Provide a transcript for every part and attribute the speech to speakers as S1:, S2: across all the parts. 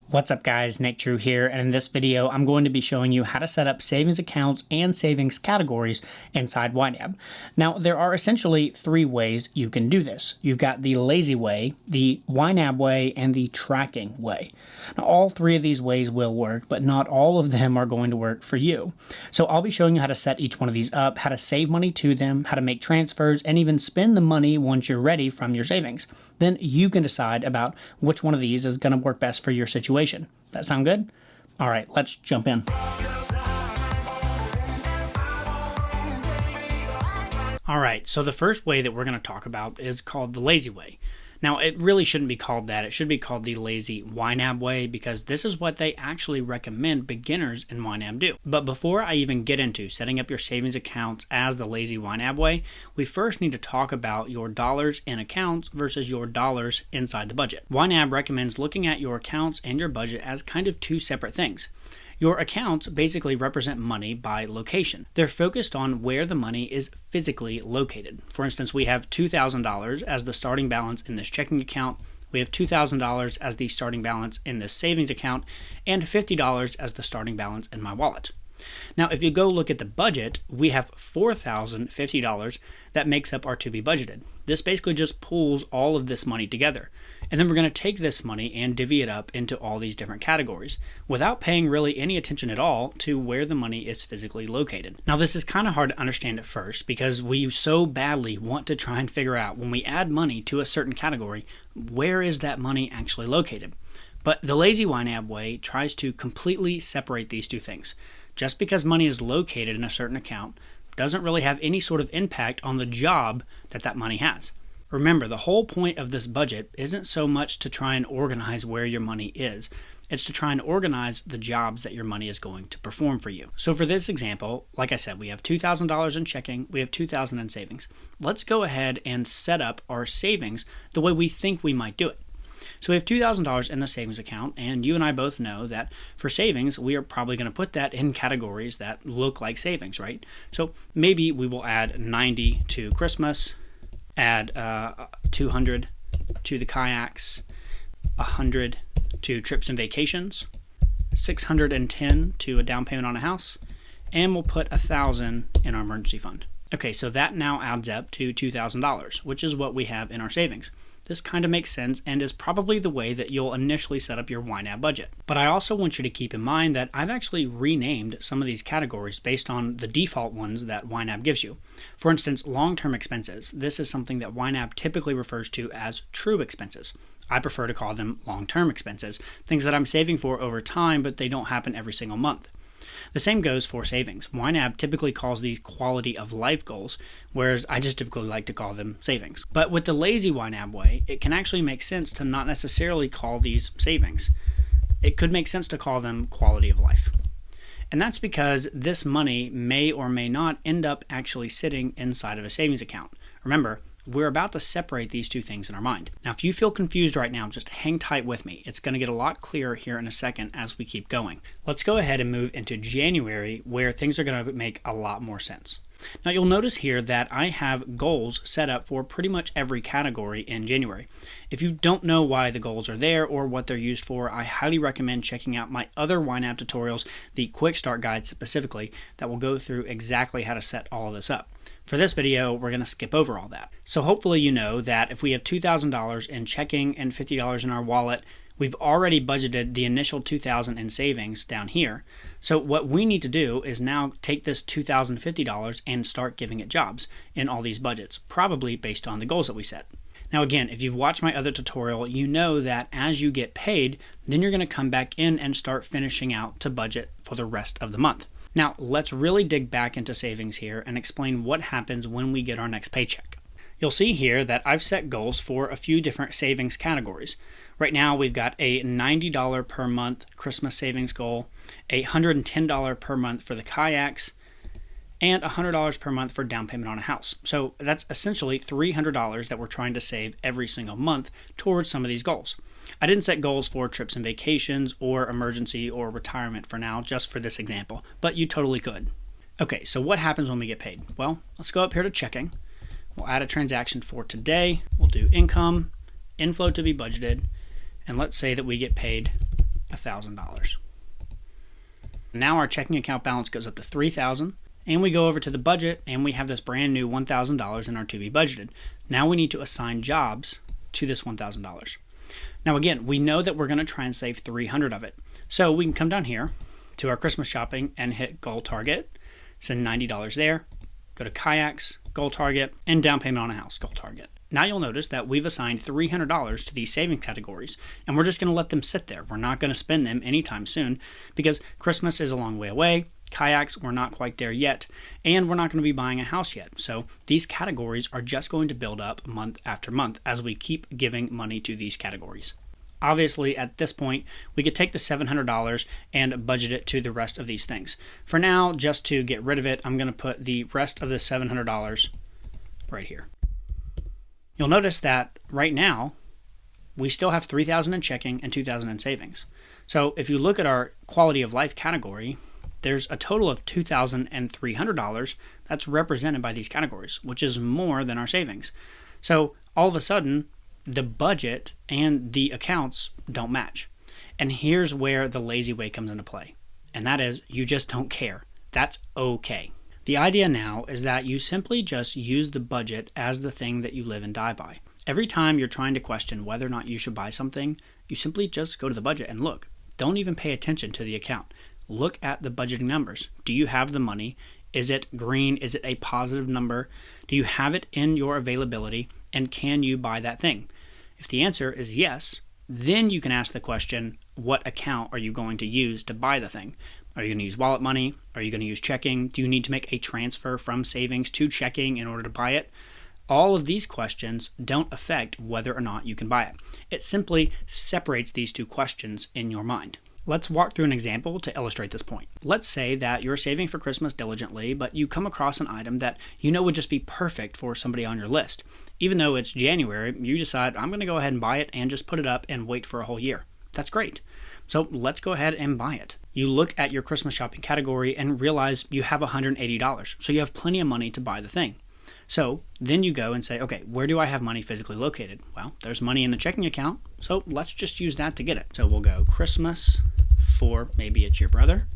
S1: What's up guys, Nick Drew here, and in this video I'm going to be showing you how to set up savings accounts and savings categories inside YNAB. Now there are essentially three ways you can do this. You've got the Lazy Way, the YNAB Way, and the Tracking Way. Now all three of these ways will work, but not all of them are going to work for you. So I'll be showing you how to set each one of these up, how to save money to them, how to make transfers, and even spend the money once you're ready from your savings. Then you can decide about which one of these is going to work best for your situation. That sound good? All right, let's jump in. All right, so the first way that we're going to talk about is called the Lazy Way. Now, it really shouldn't be called that. It should be called the Lazy YNAB Way because this is what they actually recommend beginners in YNAB do. But before I even get into setting up your savings accounts as the Lazy YNAB Way, we first need to talk about your dollars in accounts versus your dollars inside the budget. YNAB recommends looking at your accounts and your budget as kind of two separate things. Your accounts basically represent money by location. They're focused on where the money is physically located. For instance, we have $2,000 as the starting balance in this checking account. We have $2,000 as the starting balance in this savings account, and $50 as the starting balance in my wallet. Now, if you go look at the budget, we have $4,050 that makes up our to be budgeted. This basically just pulls all of this money together. And then we're going to take this money and divvy it up into all these different categories without paying really any attention at all to where the money is physically located. Now, this is kind of hard to understand at first because we so badly want to try and figure out when we add money to a certain category, where is that money actually located? But the Lazy YNAB Way tries to completely separate these two things. Just because money is located in a certain account doesn't really have any sort of impact on the job that that money has. Remember, the whole point of this budget isn't so much to try and organize where your money is. It's to try and organize the jobs that your money is going to perform for you. So for this example, like I said, we have $2,000 in checking, we have $2,000 in savings. Let's go ahead and set up our savings the way we think we might do it. So we have $2,000 in the savings account, and you and I both know that for savings, we are probably going to put that in categories that look like savings, right? So maybe we will add 90 to Christmas, add 200 to the kayaks, 100 to trips and vacations, 610 to a down payment on a house, and we'll put 1,000 in our emergency fund. Okay, so that now adds up to $2,000, which is what we have in our savings. This kind of makes sense and is probably the way that you'll initially set up your YNAB budget. But I also want you to keep in mind that I've actually renamed some of these categories based on the default ones that YNAB gives you. For instance, long-term expenses. This is something that YNAB typically refers to as true expenses. I prefer to call them long-term expenses, things that I'm saving for over time, but they don't happen every single month. The same goes for savings. YNAB typically calls these quality of life goals, whereas I just typically like to call them savings. But with the Lazy YNAB Way, it can actually make sense to not necessarily call these savings. It could make sense to call them quality of life. And that's because this money may or may not end up actually sitting inside of a savings account. Remember, we're about to separate these two things in our mind. Now, if you feel confused right now, just hang tight with me. It's going to get a lot clearer here in a second as we keep going. Let's go ahead and move into January, where things are going to make a lot more sense. Now, you'll notice here that I have goals set up for pretty much every category in January. If you don't know why the goals are there or what they're used for, I highly recommend checking out my other YNAB tutorials, the Quick Start Guide specifically, that will go through exactly how to set all of this up. For this video, we're going to skip over all that. So hopefully you know that if we have $2,000 in checking and $50 in our wallet, we've already budgeted the initial $2,000 in savings down here. So what we need to do is now take this $2,050 and start giving it jobs in all these budgets, probably based on the goals that we set. Now again, if you've watched my other tutorial, you know that as you get paid, then you're going to come back in and start finishing out to budget for the rest of the month. Now, let's really dig back into savings here and explain what happens when we get our next paycheck. You'll see here that I've set goals for a few different savings categories. Right now, we've got a $90 per month Christmas savings goal, a $110 per month for the kayaks, and $100 per month for down payment on a house. So that's essentially $300 that we're trying to save every single month towards some of these goals. I didn't set goals for trips and vacations or emergency or retirement for now, just for this example, but you totally could. Okay, so what happens when we get paid? Well, let's go up here to checking. We'll add a transaction for today. We'll do income, inflow to be budgeted, and let's say that we get paid $1,000. Now our checking account balance goes up to $3,000, and we go over to the budget and we have this brand new $1,000 in our to be budgeted. Now we need to assign jobs to this $1,000. Now again, we know that we're going to try and save 300 of it. So we can come down here to our Christmas shopping and hit goal target, send $90 there, go to kayaks, goal target, and down payment on a house, goal target. Now you'll notice that we've assigned $300 to these savings categories, and we're just going to let them sit there. We're not going to spend them anytime soon because Christmas is a long way away. Kayaks, we're not quite there yet, and we're not going to be buying a house yet. So these categories are just going to build up month after month as we keep giving money to these categories. Obviously, at this point, we could take the $700 and budget it to the rest of these things. For now, just to get rid of it, I'm going to put the rest of the $700 right here. You'll notice that right now, we still have $3,000 in checking and $2,000 in savings. So if you look at our quality of life category, there's a total of $2,300 that's represented by these categories, which is more than our savings. So all of a sudden, the budget and the accounts don't match. And here's where the lazy way comes into play. And that is, you just don't care. That's okay. The idea now is that you simply just use the budget as the thing that you live and die by. Every time you're trying to question whether or not you should buy something, you simply just go to the budget and look. Don't even pay attention to the account. Look at the budgeting numbers. Do you have the money? Is it green? Is it a positive number? Do you have it in your availability? And can you buy that thing? If the answer is yes, then you can ask the question, what account are you going to use to buy the thing? Are you going to use wallet money? Are you going to use checking? Do you need to make a transfer from savings to checking in order to buy it? All of these questions don't affect whether or not you can buy it. It simply separates these two questions in your mind. Let's walk through an example to illustrate this point. Let's say that you're saving for Christmas diligently, but you come across an item that you know would just be perfect for somebody on your list. Even though it's January, you decide, I'm going to go ahead and buy it and just put it up and wait for a whole year. That's great. So let's go ahead and buy it. You look at your Christmas shopping category and realize you have $180. So you have plenty of money to buy the thing. So then you go and say, okay, where do I have money physically located? Well, there's money in the checking account, so let's just use that to get it. So we'll go Christmas for, maybe it's your brother.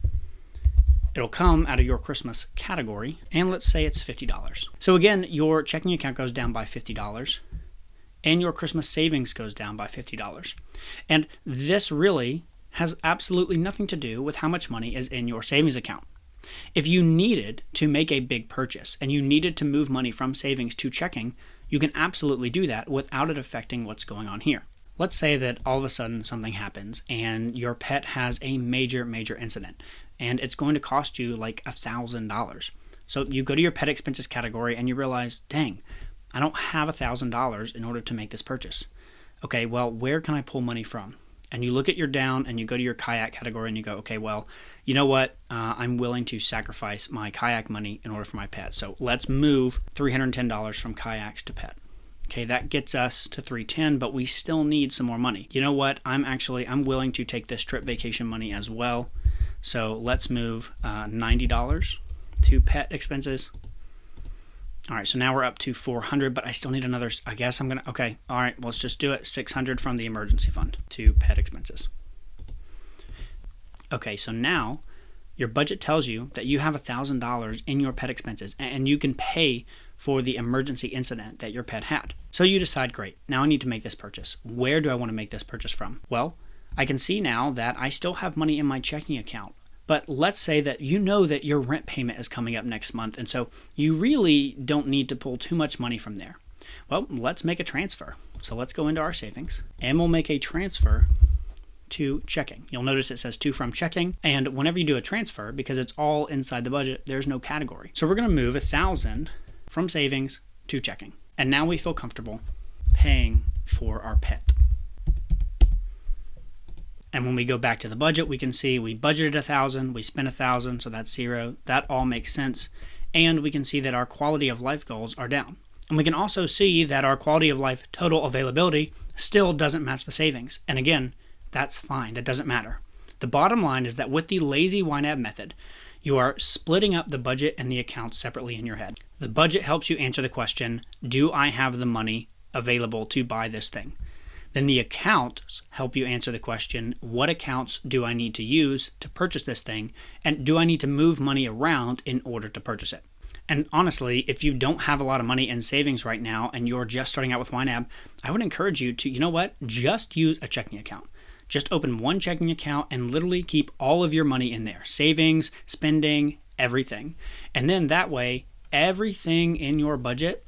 S1: It'll come out of your Christmas category, and let's say it's $50. So again, your checking account goes down by $50, and your Christmas savings goes down by $50. And this really has absolutely nothing to do with how much money is in your savings account. If you needed to make a big purchase and you needed to move money from savings to checking, you can absolutely do that without it affecting what's going on here. Let's say that all of a sudden something happens and your pet has a major incident and it's going to cost you like $1,000. So you go to your pet expenses category and you realize, dang, I don't have $1,000 in order to make this purchase. Okay, well, where can I pull money from? And you look at your down and you go to your kayak category and you go, okay, well, you know what? I'm willing to sacrifice my kayak money in order for my pet. So let's move $310 from kayaks to pet. Okay, that gets us to $310, but we still need some more money. You know what? I'm willing to take this trip vacation money as well. So let's move $90 to pet expenses. All right, so now we're up to $400, but I still need another, I guess I'm going to, okay, all right, let's just do it. $600 from the emergency fund to pet expenses. Okay, so now your budget tells you that you have $1,000 in your pet expenses and you can pay for the emergency incident that your pet had. So you decide, great, now I need to make this purchase. Where do I want to make this purchase from? Well, I can see now that I still have money in my checking account. But let's say that you know that your rent payment is coming up next month, and so you really don't need to pull too much money from there. Well, let's make a transfer. So let's go into our savings, and we'll make a transfer to checking. You'll notice it says to from checking, and whenever you do a transfer, because it's all inside the budget, there's no category. So we're going to move $1,000 from savings to checking. And now we feel comfortable paying for our pet. And when we go back to the budget, we can see we budgeted $1,000, we spent $1,000, so that's $0. That all makes sense. And we can see that our quality of life goals are down. And we can also see that our quality of life total availability still doesn't match the savings. And again, that's fine. That doesn't matter. The bottom line is that with the Lazy YNAB method, you are splitting up the budget and the accounts separately in your head. The budget helps you answer the question, do I have the money available to buy this thing? Then the accounts help you answer the question, what accounts do I need to use to purchase this thing? And do I need to move money around in order to purchase it? And honestly, if you don't have a lot of money in savings right now and you're just starting out with YNAB, I would encourage you to, just use a checking account. Just open one checking account and literally keep all of your money in there. Savings, spending, everything. And then that way, everything in your budget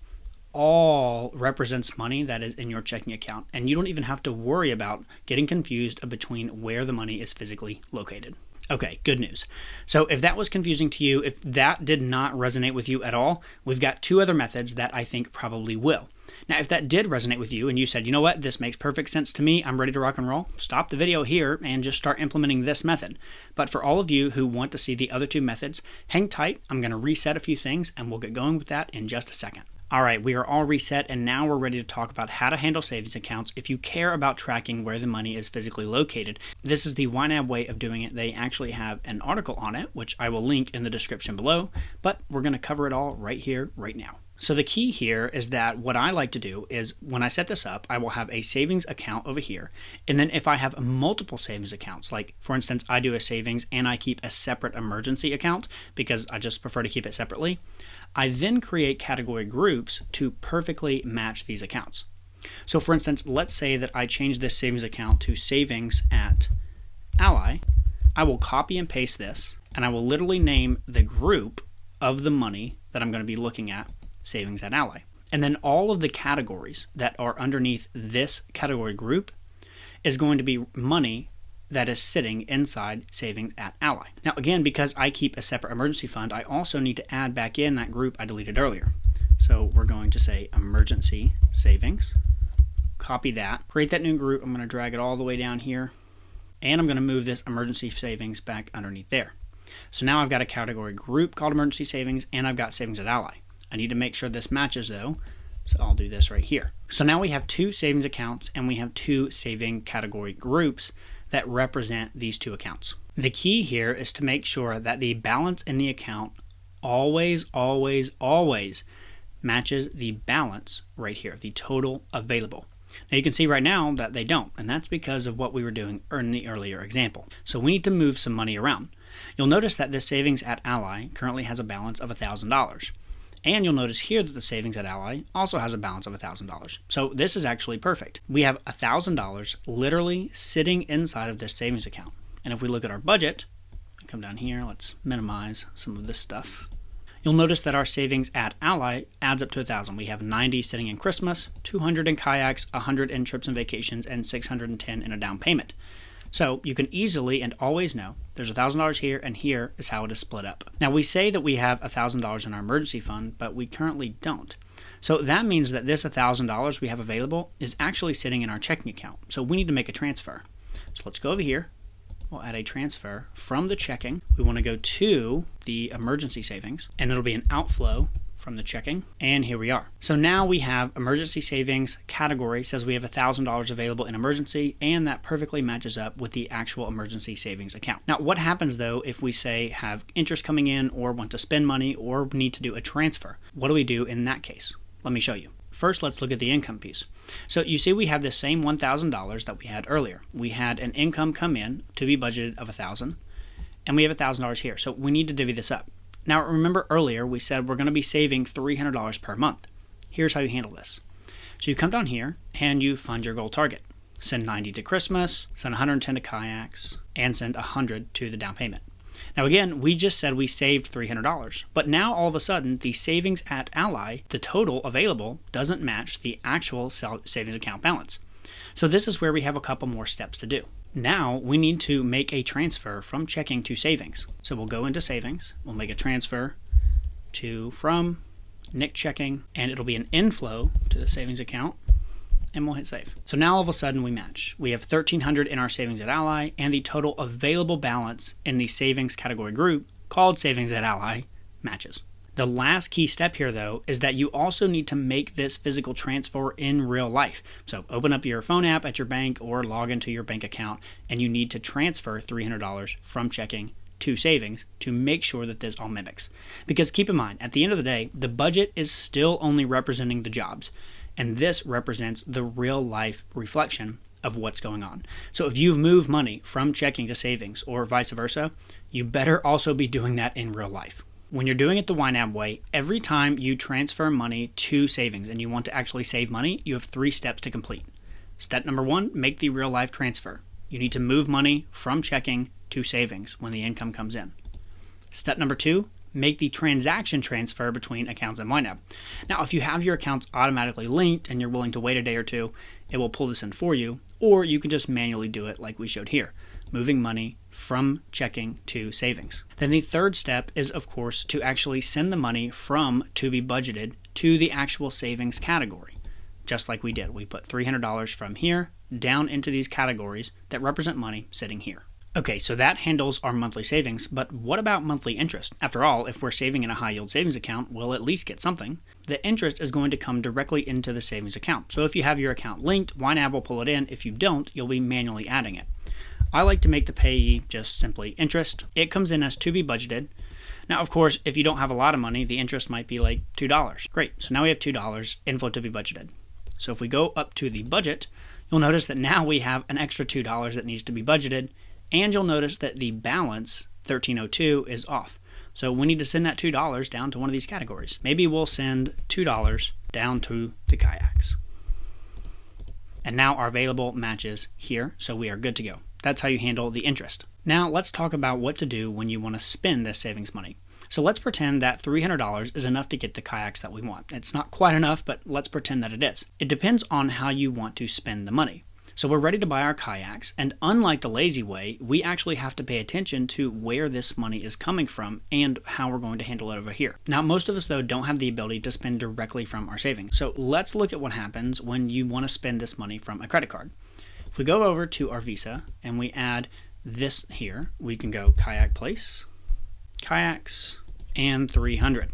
S1: all represents money that is in your checking account. And you don't even have to worry about getting confused between where the money is physically located. Okay, good news. So if that was confusing to you, if that did not resonate with you at all, we've got two other methods that I think probably will. Now, if that did resonate with you and you said, you know what, this makes perfect sense to me, I'm ready to rock and roll, stop the video here and just start implementing this method. But for all of you who want to see the other two methods, hang tight. I'm going to reset a few things and we'll get going with that in just a second. All right, we are all reset and now we're ready to talk about how to handle savings accounts if you care about tracking where the money is physically located. This is the YNAB way of doing it. They actually have an article on it, which I will link in the description below, but we're going to cover it all right here, right now. So the key here is that what I like to do is when I set this up, I will have a savings account over here. And then if I have multiple savings accounts, like for instance, I do a savings and I keep a separate emergency account because I just prefer to keep it separately, I then create category groups to perfectly match these accounts. So for instance, let's say that I change this savings account to savings at Ally. I will copy and paste this and I will literally name the group of the money that I'm going to be looking at savings at Ally. And then all of the categories that are underneath this category group is going to be money that is sitting inside savings at Ally. Now again, because I keep a separate emergency fund, I also need to add back in that group I deleted earlier. So we're going to say emergency savings, copy that, create that new group. I'm going to drag it all the way down here and I'm going to move this emergency savings back underneath there. So now I've got a category group called emergency savings and I've got savings at Ally. I need to make sure this matches though, so I'll do this right here. So now we have two savings accounts and we have two saving category groups that represent these two accounts. The key here is to make sure that the balance in the account always matches the balance right here, the total available. Now you can see right now that they don't, and that's because of what we were doing in the earlier example. So we need to move some money around. You'll notice that this savings at Ally currently has a balance of $1,000. And you'll notice here that the savings at Ally also has a balance of $1,000. So this is actually perfect. We have $1,000 literally sitting inside of this savings account. And if we look at our budget, come down here, let's minimize some of this stuff. You'll notice that our savings at Ally adds up to $1,000. We have 90 sitting in Christmas, 200 in kayaks, 100 in trips and vacations, and 610 in a down payment. So you can easily and always know there's $1,000 here and here is how it is split up. Now we say that we have $1,000 in our emergency fund, but we currently don't. So that means that this $1,000 we have available is actually sitting in our checking account. So we need to make a transfer. So let's go over here. We'll add a transfer from the checking. We want to go to the emergency savings and it'll be an outflow from the checking, and here we are. So now we have emergency savings category says we have $1,000 available in emergency, and that perfectly matches up with the actual emergency savings account. Now what happens though if we say have interest coming in or want to spend money or need to do a transfer? What do we do in that case? Let me show you. First, let's look at the income piece. So you see we have the same $1,000 that we had earlier. We had an income come in to be budgeted of $1,000, and we have $1,000 here. So we need to divvy this up. Now remember earlier we said we're going to be saving $300 per month. Here's how you handle this. So you come down here and you fund your goal target. Send 90 to Christmas, send 110 to kayaks, and send 100 to the down payment. Now again, we just said we saved $300, but now all of a sudden the savings at Ally, the total available, doesn't match the actual savings account balance. So this is where we have a couple more steps to do. Now we need to make a transfer from checking to savings. So we'll go into savings, we'll make a transfer from NIC checking, and it'll be an inflow to the savings account, and we'll hit save. So now all of a sudden we match. We have $1,300 in our savings at Ally, and the total available balance in the savings category group called savings at Ally matches. The last key step here, though, is that you also need to make this physical transfer in real life. So open up your phone app at your bank or log into your bank account, and you need to transfer $300 from checking to savings to make sure that this all mimics. Because keep in mind, at the end of the day, the budget is still only representing the jobs. And this represents the real life reflection of what's going on. So if you've moved money from checking to savings or vice versa, you better also be doing that in real life. When you're doing it the YNAB way, every time you transfer money to savings and you want to actually save money, you have 3 steps to complete. Step number 1, make the real life transfer. You need to move money from checking to savings when the income comes in. Step number 2, make the transaction transfer between accounts and YNAB. Now, if you have your accounts automatically linked and you're willing to wait a day or two, it will pull this in for you, or you can just manually do it like we showed here, moving money from checking to savings. Then the third step is, of course, to actually send the money from to be budgeted to the actual savings category. Just like we did, we put $300 from here down into these categories that represent money sitting here. Okay, so that handles our monthly savings, but what about monthly interest? After all, if we're saving in a high yield savings account, we'll at least get something. The interest is going to come directly into the savings account. So if you have your account linked, YNAB will pull it in. If you don't, you'll be manually adding it. I like to make the payee just simply interest. It comes in as to be budgeted. Now, of course, if you don't have a lot of money, the interest might be like $2. Great, so now we have $2 inflow to be budgeted. So if we go up to the budget, you'll notice that now we have an extra $2 that needs to be budgeted. And you'll notice that the balance, $13.02, is off. So we need to send that $2 down to one of these categories. Maybe we'll send $2 down to the kayaks. And now our available matches here, so we are good to go. That's how you handle the interest. Now let's talk about what to do when you want to spend this savings money. So let's pretend that $300 is enough to get the kayaks that we want. It's not quite enough, but let's pretend that it is. It depends on how you want to spend the money. So we're ready to buy our kayaks, and unlike the Lazy Way, we actually have to pay attention to where this money is coming from and how we're going to handle it over here. Now, most of us, though, don't have the ability to spend directly from our savings. So let's look at what happens when you want to spend this money from a credit card. If we go over to our Visa and we add this here, we can go Kayak Place, Kayaks, and 300.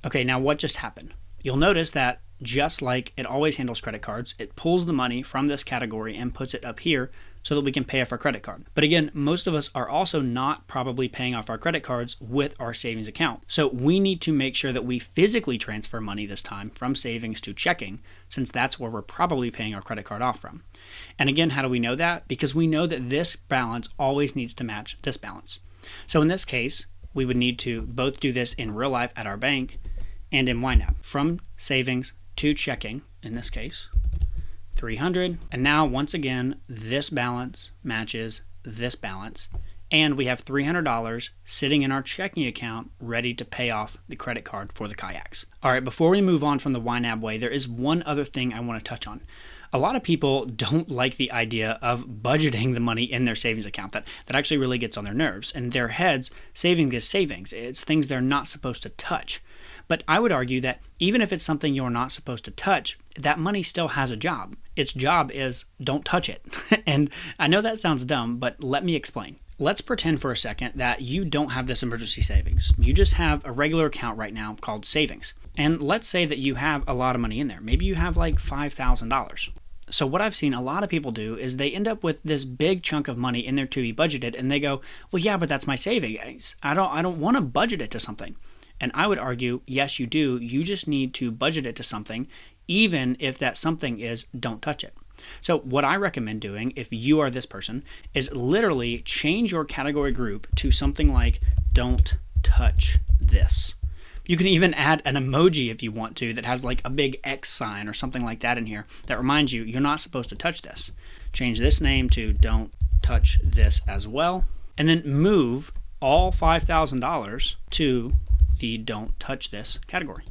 S1: Okay, now what just happened? You'll notice that just like it always handles credit cards, it pulls the money from this category and puts it up here so that we can pay off our credit card. But again, most of us are also not probably paying off our credit cards with our savings account. So we need to make sure that we physically transfer money this time from savings to checking, since that's where we're probably paying our credit card off from. And again, how do we know that? Because we know that this balance always needs to match this balance. So in this case, we would need to both do this in real life at our bank and in YNAB. From savings to checking, in this case, 300. And now, once again, this balance matches this balance. And we have $300 sitting in our checking account ready to pay off the credit card for the kayaks. All right, before we move on from the YNAB way, there is one other thing I want to touch on. A lot of people don't like the idea of budgeting the money in their savings account. That actually really gets on their nerves. In their heads, saving is savings. It's things they're not supposed to touch. But I would argue that even if it's something you're not supposed to touch, that money still has a job. Its job is don't touch it. And I know that sounds dumb, but let me explain. Let's pretend for a second that you don't have this emergency savings. You just have a regular account right now called savings. And let's say that you have a lot of money in there. Maybe you have like $5,000. So what I've seen a lot of people do is they end up with this big chunk of money in there to be budgeted, and they go, well, yeah, but that's my savings. I don't want to budget it to something. And I would argue, yes, you do. You just need to budget it to something, even if that something is don't touch it. So what I recommend doing, if you are this person, is literally change your category group to something like don't touch this. You can even add an emoji if you want to that has like a big X sign or something like that in here that reminds you you're not supposed to touch this. Change this name to don't touch this as well. And then move all $5,000 to the don't touch this category.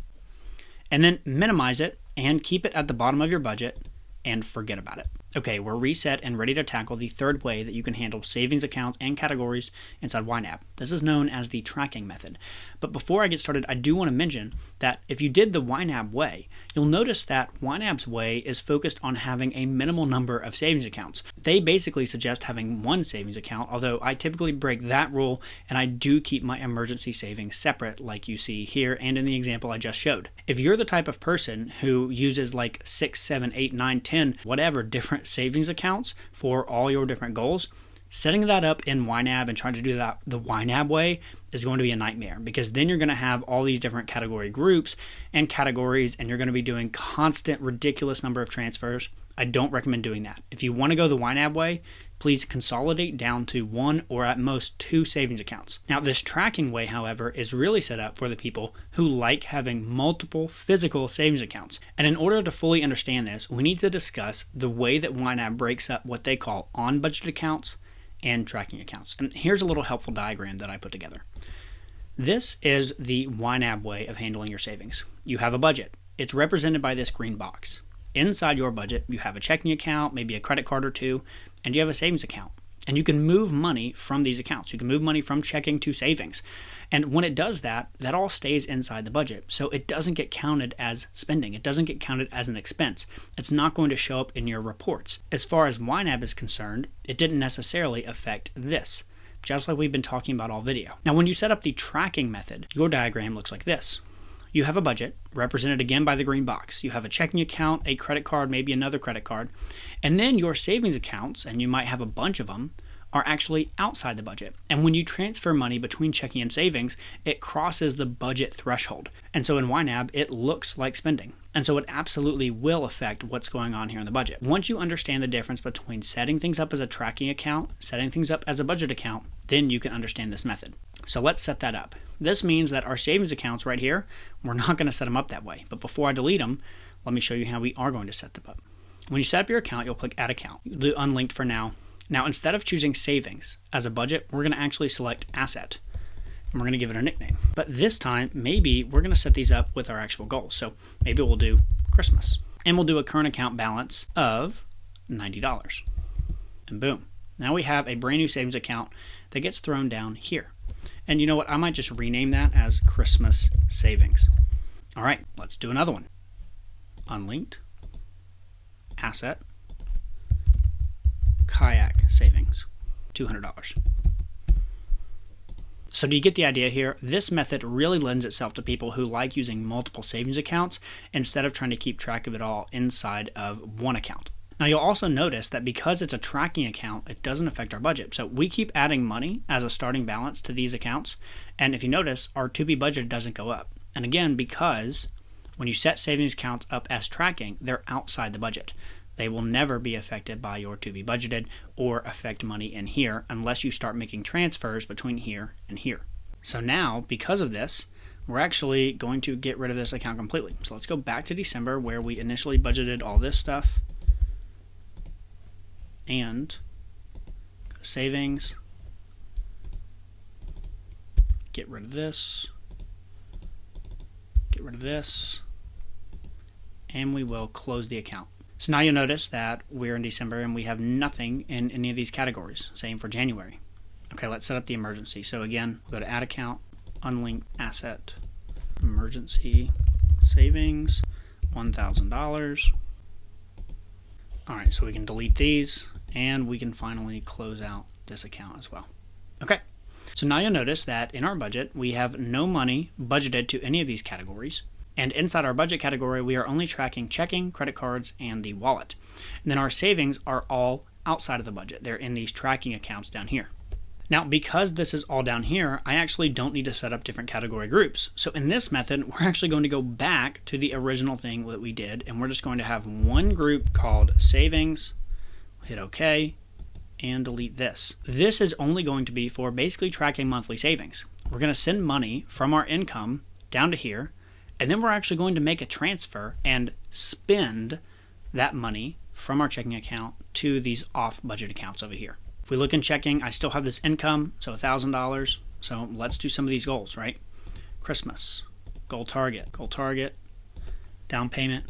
S1: And then minimize it and keep it at the bottom of your budget and forget about it. Okay, we're reset and ready to tackle the third way that you can handle savings accounts and categories inside YNAB. This is known as the tracking method. But before I get started, I do want to mention that if you did the YNAB way, you'll notice that YNAB's way is focused on having a minimal number of savings accounts. They basically suggest having one savings account, although I typically break that rule and I do keep my emergency savings separate like you see here and in the example I just showed. If you're the type of person who uses like 6, 7, 8, 9, 10, whatever different savings accounts for all your different goals, Setting that up in YNAB and trying to do that the YNAB way is going to be a nightmare, because then you're going to have all these different category groups and categories, and you're going to be doing constant, ridiculous number of transfers. I don't recommend doing that. If you want to go the YNAB way, please consolidate down to 1 or at most 2 savings accounts. Now, this tracking way, however, is really set up for the people who like having multiple physical savings accounts. And in order to fully understand this, we need to discuss the way that YNAB breaks up what they call on-budget accounts and tracking accounts. And here's a little helpful diagram that I put together. This is the YNAB way of handling your savings. You have a budget. It's represented by this green box. Inside your budget, you have a checking account, maybe a credit card or two, and you have a savings account. And you can move money from these accounts. You can move money from checking to savings. And when it does that, that all stays inside the budget. So it doesn't get counted as spending. It doesn't get counted as an expense. It's not going to show up in your reports. As far as YNAB is concerned, it didn't necessarily affect this, just like we've been talking about all video. Now, when you set up the tracking method, your diagram looks like this. You have a budget, represented again by the green box. You have a checking account, a credit card, maybe another credit card. And then your savings accounts, and you might have a bunch of them, are actually outside the budget. And when you transfer money between checking and savings, it crosses the budget threshold. And so in YNAB, it looks like spending. And so it absolutely will affect what's going on here in the budget. Once you understand the difference between setting things up as a tracking account, setting things up as a budget account, then you can understand this method. So let's set that up. This means that our savings accounts right here, we're not going to set them up that way. But before I delete them, let me show you how we are going to set them up. When you set up your account, you'll click Add Account. You'll do Unlinked for now. Now, instead of choosing Savings as a budget, we're going to actually select Asset. And we're going to give it a nickname. But this time, maybe we're going to set these up with our actual goals. So maybe we'll do Christmas. And we'll do a current account balance of $90. And boom. Now we have a brand new savings account that gets thrown down here. And you know what? I might just rename that as Christmas Savings. All right, let's do another one. Unlinked, Asset, Kayak Savings, $200. So do you get the idea here? This method really lends itself to people who like using multiple savings accounts instead of trying to keep track of it all inside of one account. Now you'll also notice that because it's a tracking account, it doesn't affect our budget. So we keep adding money as a starting balance to these accounts. And if you notice, our to be budget doesn't go up. And again, because when you set savings accounts up as tracking, they're outside the budget. They will never be affected by your to be budgeted or affect money in here unless you start making transfers between here and here. So now, because of this, we're actually going to get rid of this account completely. So let's go back to December where we initially budgeted all this stuff. And go to savings, get rid of this, get rid of this, and we will close the account. So now you'll notice that we're in December and we have nothing in any of these categories. Same for January. Okay, let's set up the emergency. So again, we'll go to Add Account, Unlinked Asset, Emergency Savings, $1,000. All right, so we can delete these and we can finally close out this account as well. Okay, so now you'll notice that in our budget, we have no money budgeted to any of these categories. And inside our budget category, we are only tracking checking, credit cards, and the wallet. And then our savings are all outside of the budget. They're in these tracking accounts down here. Now, because this is all down here, I actually don't need to set up different category groups. So in this method, we're actually going to go back to the original thing that we did, and we're just going to have one group called savings, hit OK, and delete this. This is only going to be for basically tracking monthly savings. We're going to send money from our income down to here, and then we're actually going to make a transfer and spend that money from our checking account to these off-budget accounts over here. If we look in checking, I still have this income, so $1,000. So let's do some of these goals, right? Christmas, goal target, down payment,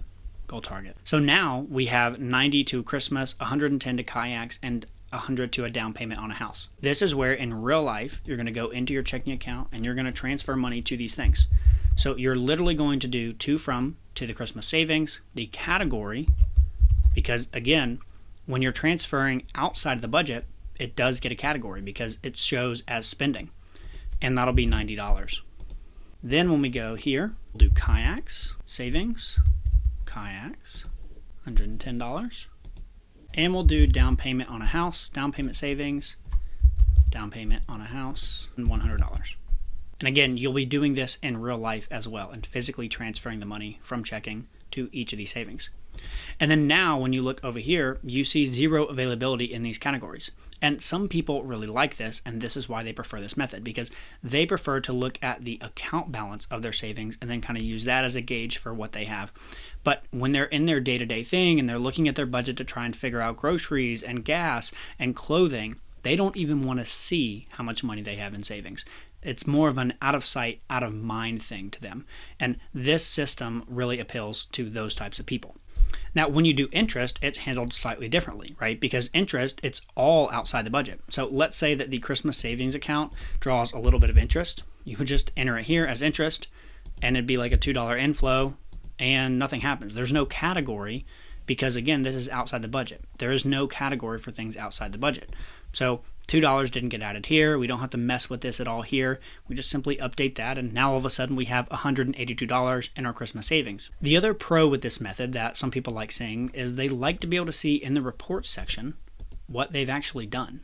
S1: goal target. So now we have 90 to Christmas, 110 to kayaks, and 100 to a down payment on a house. This is where in real life, you're gonna go into your checking account and you're gonna transfer money to these things. So you're literally going to do to the Christmas savings, the category, because again, when you're transferring outside of the budget, it does get a category because it shows as spending, and that'll be $90. Then when we go here, we'll do kayaks, savings, kayaks, $110. And we'll do down payment on a house, down payment savings, down payment on a house, and $100. And again, you'll be doing this in real life as well and physically transferring the money from checking to each of these savings. And then now when you look over here, you see zero availability in these categories. And some people really like this, and this is why they prefer this method, because they prefer to look at the account balance of their savings and then kind of use that as a gauge for what they have. But when they're in their day-to-day thing and they're looking at their budget to try and figure out groceries and gas and clothing, they don't even want to see how much money they have in savings. It's more of an out of sight, out of mind thing to them. And this system really appeals to those types of people. Now, when you do interest, it's handled slightly differently, right? Because interest, it's all outside the budget. So let's say that the Christmas savings account draws a little bit of interest. You would just enter it here as interest, and it'd be like a $2 inflow, and nothing happens. There's no category because, again, this is outside the budget. There is no category for things outside the budget. So $2 didn't get added here. We don't have to mess with this at all here. We just simply update that, and now all of a sudden we have $182 in our Christmas savings. The other pro with this method that some people like seeing is they like to be able to see in the reports section what they've actually done.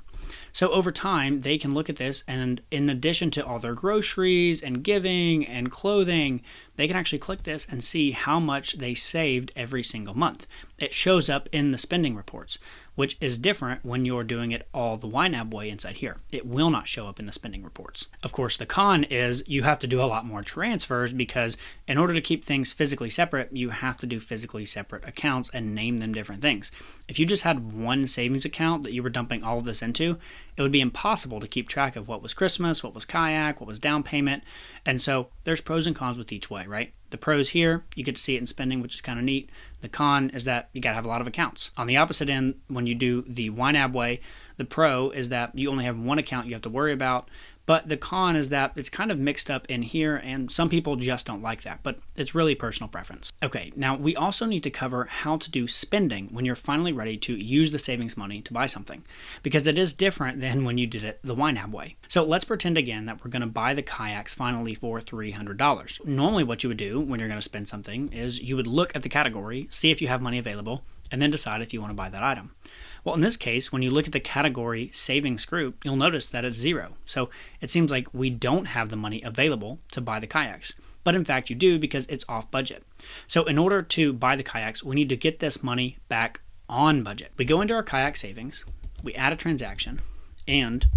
S1: So over time, they can look at this, and in addition to all their groceries and giving and clothing, they can actually click this and see how much they saved every single month. It shows up in the spending reports, which is different when you're doing it all the YNAB way inside here. It will not show up in the spending reports. Of course, the con is you have to do a lot more transfers because in order to keep things physically separate, you have to do physically separate accounts and name them different things. If you just had one savings account that you were dumping all of this into, it would be impossible to keep track of what was Christmas, what was kayak, what was down payment. And so there's pros and cons with each way, right? The pros here, you get to see it in spending, which is kind of neat. The con is that you got to have a lot of accounts. On the opposite end, when you do the YNAB way, the pro is that you only have one account you have to worry about. But the con is that it's kind of mixed up in here, and some people just don't like that, but it's really personal preference. Okay, now we also need to cover how to do spending when you're finally ready to use the savings money to buy something, because it is different than when you did it the YNAB way. So let's pretend again that we're going to buy the kayaks finally for $300. Normally what you would do when you're going to spend something is you would look at the category, see if you have money available, and then decide if you want to buy that item. Well, in this case, when you look at the category savings group, you'll notice that it's zero. So it seems like we don't have the money available to buy the kayaks. But in fact, you do because it's off budget. So in order to buy the kayaks, we need to get this money back on budget. We go into our kayak savings, we add a transaction, and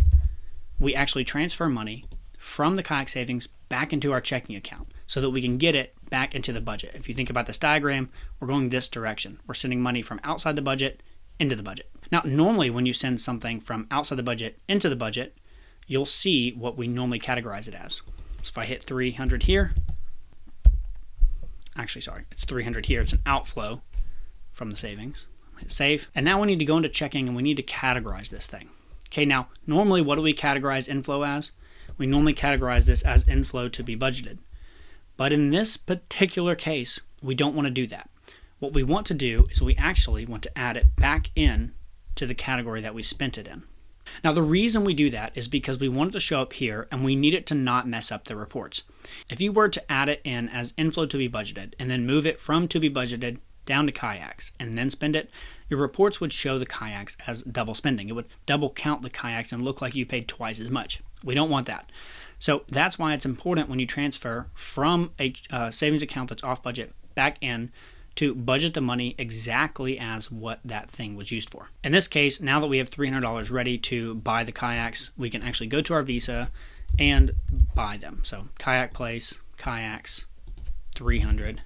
S1: we actually transfer money from the kayak savings back into our checking account so that we can get it back into the budget. If you think about this diagram, we're going this direction. We're sending money from outside the budget into the budget. Now, normally when you send something from outside the budget into the budget, you'll see what we normally categorize it as. So if I hit 300 here, actually, sorry, it's 300 here. It's an outflow from the savings. Hit save. And now we need to go into checking and we need to categorize this thing. Okay, now, normally what do we categorize inflow as? We normally categorize this as inflow to be budgeted. But in this particular case, we don't want to do that. What we want to do is we actually want to add it back in to the category that we spent it in. Now, the reason we do that is because we want it to show up here and we need it to not mess up the reports. If you were to add it in as inflow to be budgeted and then move it from to be budgeted down to kayaks and then spend it, your reports would show the kayaks as double spending. It would double count the kayaks and look like you paid twice as much. We don't want that. So that's why it's important when you transfer from a savings account that's off budget back in to budget the money exactly as what that thing was used for. In this case, now that we have $300 ready to buy the kayaks, we can actually go to our Visa and buy them. So kayak place, kayaks, 300,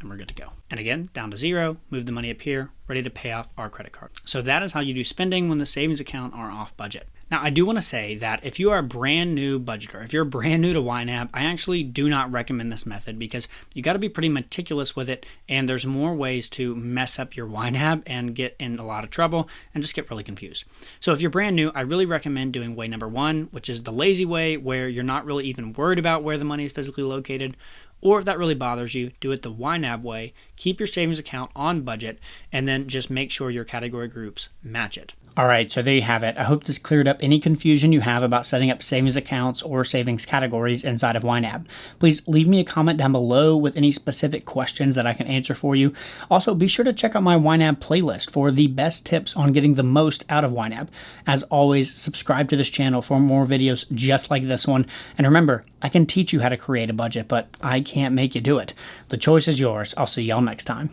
S1: and we're good to go. And again, down to zero, move the money up here, ready to pay off our credit card. So that is how you do spending when the savings account are off budget. Now, I do want to say that if you are a brand new budgeter, if you're brand new to YNAB, I actually do not recommend this method because you got to be pretty meticulous with it, and there's more ways to mess up your YNAB and get in a lot of trouble and just get really confused. So if you're brand new, I really recommend doing way number one, which is the lazy way, where you're not really even worried about where the money is physically located, Or if that really bothers you, do it the YNAB way. Keep your savings account on budget, and then just make sure your category groups match it. All right, so there you have it. I hope this cleared up any confusion you have about setting up savings accounts or savings categories inside of YNAB. Please leave me a comment down below with any specific questions that I can answer for you. Also, be sure to check out my YNAB playlist for the best tips on getting the most out of YNAB. As always, subscribe to this channel for more videos just like this one. And remember, I can teach you how to create a budget, but I can't make you do it. The choice is yours. I'll see y'all next time.